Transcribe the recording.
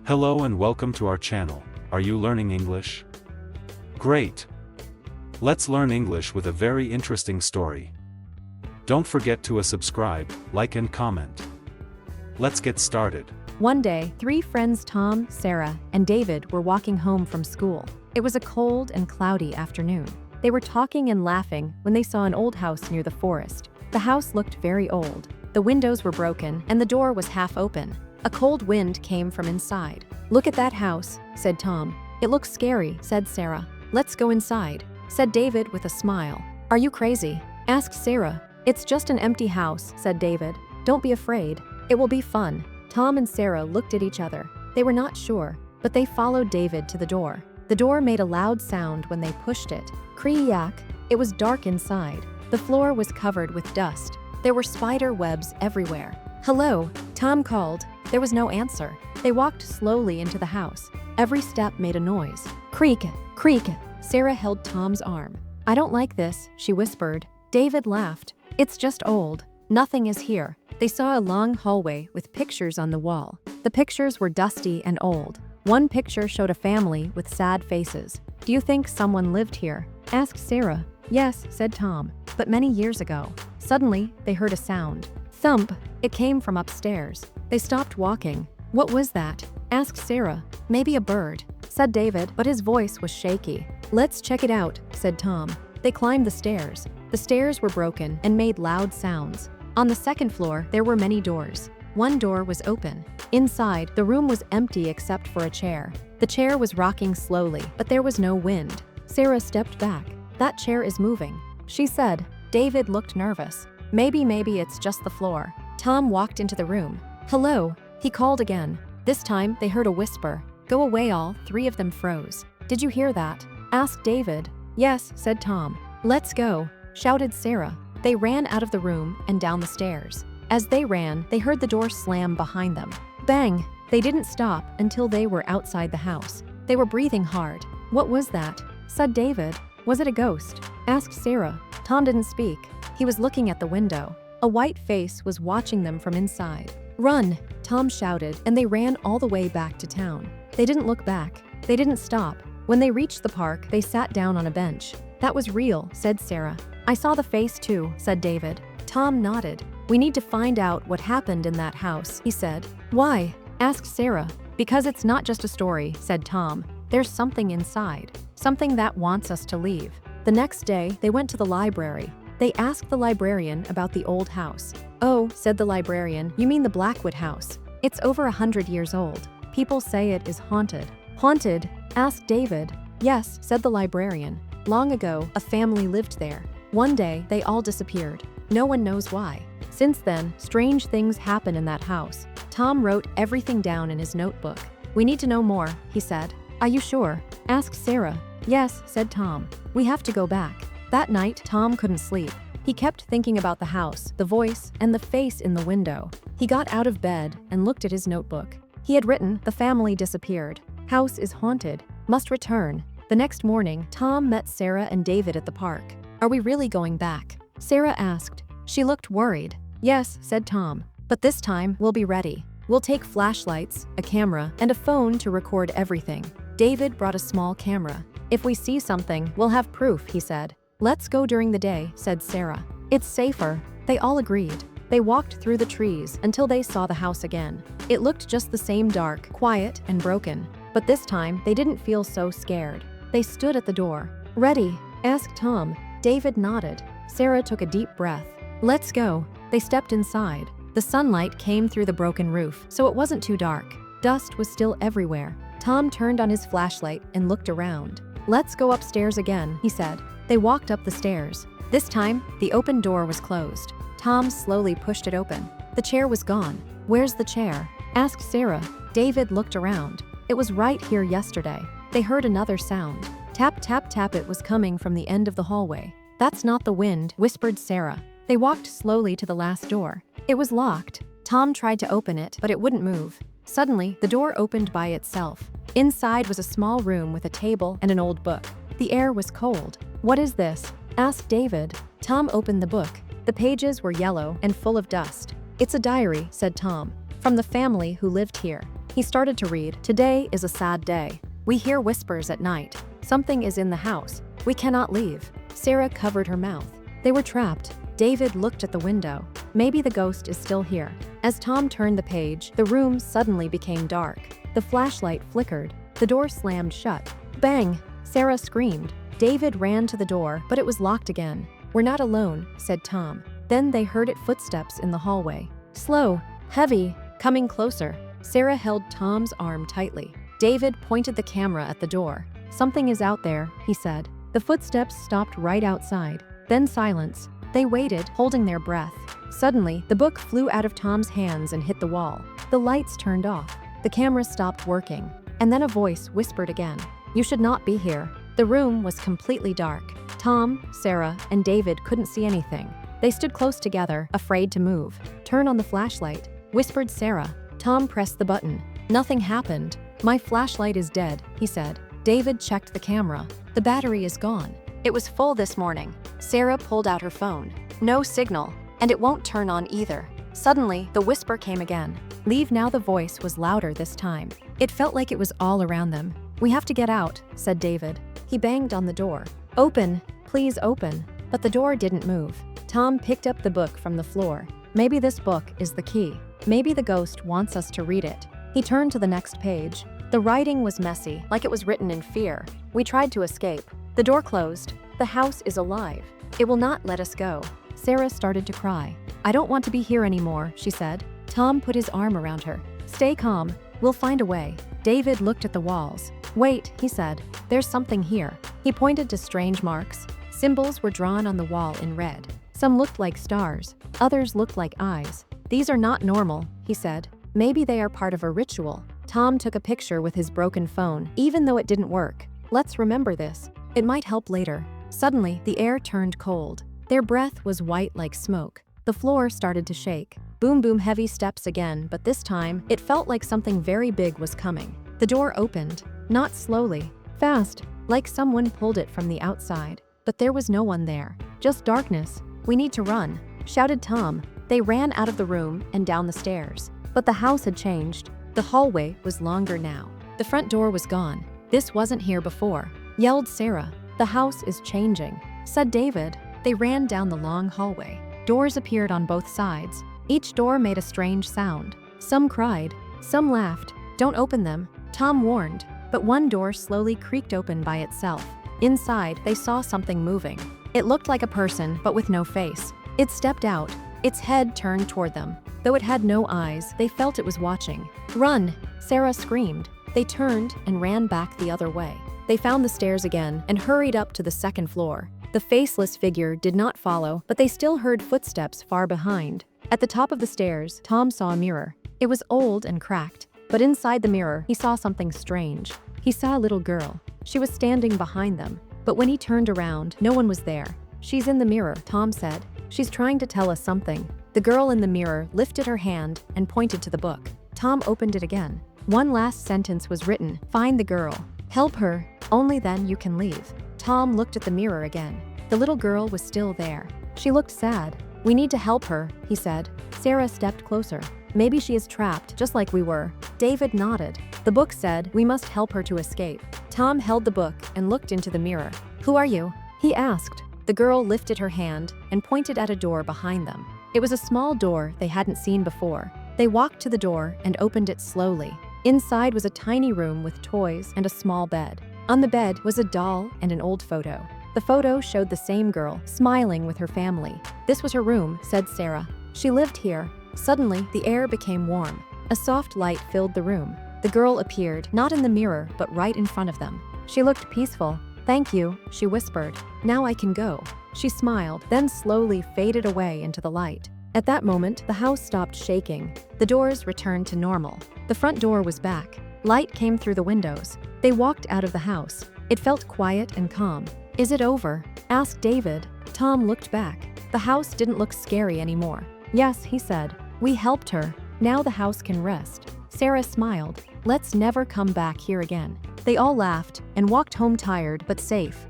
Hello and welcome to our channel. Are you learning English? Great! Let's learn English with a very interesting story. Don't forget to subscribe, like and comment. Let's get started. One day, three friends Tom, Sarah, and David were walking home from school. It was a cold and cloudy afternoon. They were talking and laughing when they saw an old house near the forest. The house looked very old. The windows were broken and the door was half open. A cold wind came from inside. "Look at that house," said Tom. "It looks scary," said Sarah. "Let's go inside," said David with a smile. "Are you crazy?" asked Sarah. "It's just an empty house," said David. "Don't be afraid. It will be fun." Tom and Sarah looked at each other. They were not sure, but they followed David to the door. The door made a loud sound when they pushed it. Creak! It was dark inside. The floor was covered with dust. There were spider webs everywhere. "Hello," Tom called. There was no answer. They walked slowly into the house. Every step made a noise. Creak, creak. Sarah held Tom's arm. "I don't like this," she whispered. David laughed. "It's just old. Nothing is here." They saw a long hallway with pictures on the wall. The pictures were dusty and old. One picture showed a family with sad faces. "Do you think someone lived here?" asked Sarah. "Yes," said Tom, "but many years ago." Suddenly, they heard a sound. Thump! It came from upstairs. They stopped walking. "What was that?" asked Sarah. "Maybe a bird," said David, but his voice was shaky. "Let's check it out," said Tom. They climbed the stairs. The stairs were broken and made loud sounds. On the second floor, there were many doors. One door was open. Inside, the room was empty except for a chair. The chair was rocking slowly, but there was no wind. Sarah stepped back. "That chair is moving," she said. David looked nervous. Maybe it's just the floor." Tom walked into the room. "Hello," he called again. This time, they heard a whisper. "Go away all." Three of them froze. "Did you hear that?" asked David. "Yes," said Tom. "Let's go," shouted Sarah. They ran out of the room and down the stairs. As they ran, they heard the door slam behind them. Bang! They didn't stop until they were outside the house. They were breathing hard. "What was that?" said David. "Was it a ghost?" asked Sarah. Tom didn't speak. He was looking at the window. A white face was watching them from inside. "Run!" Tom shouted, and they ran all the way back to town. They didn't look back. They didn't stop. When they reached the park, they sat down on a bench. "That was real," said Sarah. "I saw the face too," said David. Tom nodded. "We need to find out what happened in that house," he said. "Why?" asked Sarah. "Because it's not just a story," said Tom. "There's something inside. Something that wants us to leave." The next day, they went to the library. They asked the librarian about the old house. "Oh," said the librarian, "you mean the Blackwood house. It's over 100 years old. People say it is haunted." "Haunted?" asked David. "Yes," said the librarian. "Long ago, a family lived there. One day, they all disappeared. No one knows why. Since then, strange things happen in that house." Tom wrote everything down in his notebook. "We need to know more," he said. "Are you sure?" asked Sarah. "Yes," said Tom. "We have to go back." That night, Tom couldn't sleep. He kept thinking about the house, the voice, and the face in the window. He got out of bed and looked at his notebook. He had written, "The family disappeared. House is haunted. Must return." The next morning, Tom met Sarah and David at the park. "Are we really going back?" Sarah asked. She looked worried. "Yes," said Tom. "But this time, we'll be ready. We'll take flashlights, a camera, and a phone to record everything." David brought a small camera. "If we see something, we'll have proof," he said. "Let's go during the day," said Sarah. "It's safer." They all agreed. They walked through the trees until they saw the house again. It looked just the same, dark, quiet, and broken. But this time, they didn't feel so scared. They stood at the door. "Ready?" asked Tom. David nodded. Sarah took a deep breath. "Let's go." They stepped inside. The sunlight came through the broken roof, so it wasn't too dark. Dust was still everywhere. Tom turned on his flashlight and looked around. "Let's go upstairs again," he said. They walked up the stairs. This time, the open door was closed. Tom slowly pushed it open. The chair was gone. "Where's the chair?" asked Sarah. David looked around. It was right here yesterday. They heard another sound. Tap, tap, tap. It was coming from the end of the hallway. "That's not the wind," whispered Sarah. They walked slowly to the last door. It was locked. Tom tried to open it, but it wouldn't move. Suddenly, the door opened by itself. Inside was a small room with a table and an old book. The air was cold. "What is this?" asked David. Tom opened the book. The pages were yellow and full of dust. "It's a diary," said Tom, "from the family who lived here. He started to read. Today is a sad day. We hear whispers at night. Something is in the house. We cannot leave. Sarah covered her mouth. They were trapped. David looked at the window. Maybe the ghost is still here. As Tom turned the page, the room suddenly became dark. The flashlight flickered. The door slammed shut. Bang! Sarah screamed. David ran to the door, but it was locked again. We're not alone, said Tom. Then they heard footsteps in the hallway. Slow, heavy, coming closer. Sarah held Tom's arm tightly. David pointed the camera at the door. Something is out there, he said. The footsteps stopped right outside. Then silence. They waited, holding their breath. Suddenly, the book flew out of Tom's hands and hit the wall. The lights turned off. The camera stopped working. And then a voice whispered again. You should not be here. The room was completely dark. Tom, Sarah, and David couldn't see anything. They stood close together, afraid to move. Turn on the flashlight, whispered Sarah. Tom pressed the button. Nothing happened. My flashlight is dead, he said. David checked the camera. The battery is gone. It was full this morning. Sarah pulled out her phone. No signal, and it won't turn on either. Suddenly, the whisper came again. Leave now. The voice was louder this time. It felt like it was all around them. We have to get out, said David. He banged on the door. Open, please open. But the door didn't move. Tom picked up the book from the floor. Maybe this book is the key. Maybe the ghost wants us to read it. He turned to the next page. The writing was messy, like it was written in fear. We tried to escape. The door closed. The house is alive. It will not let us go. Sarah started to cry. I don't want to be here anymore, she said. Tom put his arm around her. Stay calm. We'll find a way. David looked at the walls. Wait, he said. There's something here. He pointed to strange marks. Symbols were drawn on the wall in red. Some looked like stars. Others looked like eyes. These are not normal, he said. Maybe they are part of a ritual. Tom took a picture with his broken phone, even though it didn't work. Let's remember this. It might help later. Suddenly, the air turned cold. Their breath was white like smoke. The floor started to shake. Boom boom, heavy steps again, but this time, it felt like something very big was coming. The door opened. Not slowly. Fast, like someone pulled it from the outside. But there was no one there. Just darkness. We need to run, shouted Tom. They ran out of the room and down the stairs. But the house had changed. The hallway was longer now. The front door was gone. This wasn't here before, yelled Sarah. The house is changing, said David. They ran down the long hallway. Doors appeared on both sides. Each door made a strange sound. Some cried, some laughed. Don't open them, Tom warned. But one door slowly creaked open by itself. Inside, they saw something moving. It looked like a person, but with no face. It stepped out. Its head turned toward them. Though it had no eyes, they felt it was watching. Run! Sarah screamed. They turned and ran back the other way. They found the stairs again and hurried up to the second floor. The faceless figure did not follow, but they still heard footsteps far behind. At the top of the stairs, Tom saw a mirror. It was old and cracked, but inside the mirror, he saw something strange. He saw a little girl. She was standing behind them, but when he turned around, no one was there. She's in the mirror, Tom said. She's trying to tell us something. The girl in the mirror lifted her hand and pointed to the book. Tom opened it again. One last sentence was written. Find the girl. Help her. Only then you can leave. Tom looked at the mirror again. The little girl was still there. She looked sad. We need to help her, he said. Sarah stepped closer. Maybe she is trapped, just like we were. David nodded. The book said we must help her to escape. Tom held the book and looked into the mirror. Who are you? He asked. The girl lifted her hand and pointed at a door behind them. It was a small door they hadn't seen before. They walked to the door and opened it slowly. Inside was a tiny room with toys and a small bed. On the bed was a doll and an old photo. The photo showed the same girl, smiling with her family. This was her room, said Sarah. She lived here. Suddenly, the air became warm. A soft light filled the room. The girl appeared, not in the mirror, but right in front of them. She looked peaceful. Thank you, she whispered. Now I can go. She smiled, then slowly faded away into the light. At that moment, the house stopped shaking. The doors returned to normal. The front door was back. Light came through the windows. They walked out of the house. It felt quiet and calm. Is it over? Asked David. Tom looked back. The house didn't look scary anymore. Yes, he said. We helped her. Now the house can rest. Sarah smiled. Let's never come back here again. They all laughed and walked home tired but safe.